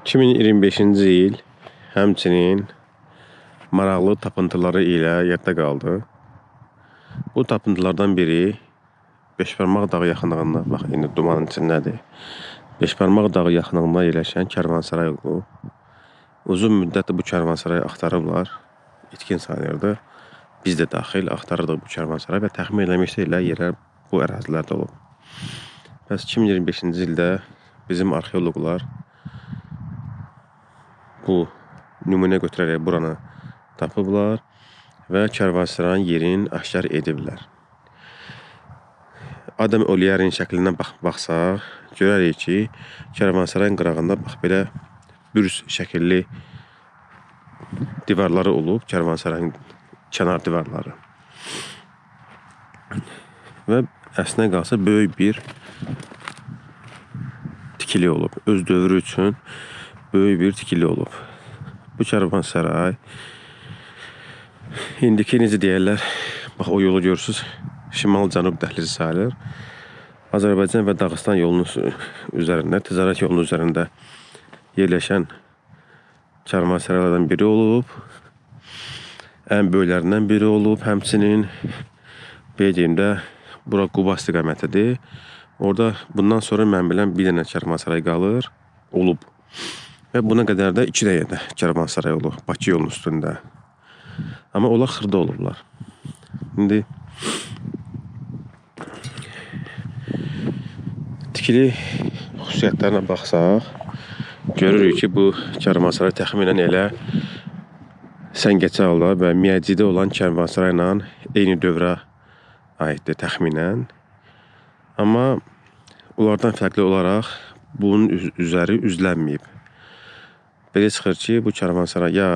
2025-ci il həmçinin maraqlı tapıntıları ilə yadda qaldı. Bu tapıntılardan biri Beşbarmaq dağı yaxınlığında, bax indi dumanın içindədir. Beşbarmaq dağı yaxınlığında yerləşən Kərvansaray olub. Uzun müddətdir bu Kərvansarayı axtarıblar. İtkin sayılırdı. Biz də daxil axtarırdıq bu Kərvansarayı və təxmin eləmişdilər yerlər bu ərazilərdə olub. Bəs 2025-ci ildə bizim arxeoloqlar bu nümunə götürərək buranı tapıblar və Kərvansarayın yerini aşkar ediblər. Adam Oliyerin şəklindən baxsaq, görərik ki, Kərvansarayın qırağında bax belə bürüz şəkilli divarları olub, Kərvansarayın kənar divarları. Və əslinə qalsa böyük bir tikili olub. Öz dövrü üçün böyük bir tikili olub. Bu Kərvansaray indiki necə deyərlər, bax o yolu görürsünüz, şimal-cənub dəhlizi sayılır. Azərbaycan və Dağıstan yolunun üzərində, ticarət yolunun üzərində yerləşən Kərvansaraylardan biri olub. Ən böyüklərindən biri olub. Həmçinin Beydiyimdə bura Quba istiqamətidir. Orada bundan sonra mən bilən bir dənə Kərvansaray qalır, olub. Və buna qədər də 2 dənə Kərvansaray olub, Bakı yolunun üstündə. Amma onlar xırda olublar. İndi tikili xüsusiyyətlərinə baxsaq, görürük ki, bu Kərvansaray təxminən elə Səngəçalda və Miyəcidə olan Kərvansaray ilə eyni dövrə aiddir təxminən. Amma onlardan fərqli olaraq bunun üzəri üzlənməyib. Belə çıxır ki, bu Kərvansaray ya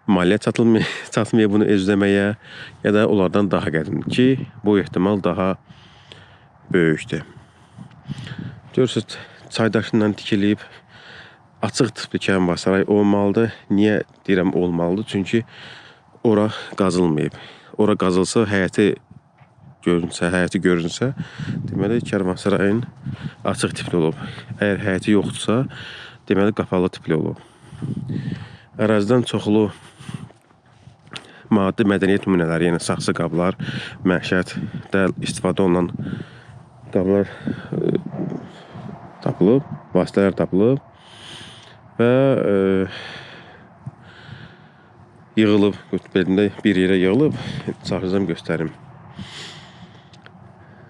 maliyyə çatmaya bunu özləməyə, ya da onlardan daha qədimdir ki, bu ehtimal daha böyükdür. Görürsünüz, çaydaşından tikilib, açıq tipli Kərvansaray olmalıdır. Niyə deyirəm olmalıdır? Çünki ora qazılmayıb. Ora qazılsa, həyəti görünsə, deməli Kərvansarayın açıq tipli olub. Əgər həyəti yoxdursa, deməli qapalı tipli olub. Ərazidən çoxlu maddi mədəniyyət nümunələri, yəni saxsı qablar, məişətdə istifadə olunan qablar tapılıb, vasitələr tapılıb və yığılıb, belində bir yerə yığılıb, çağıracam göstərim.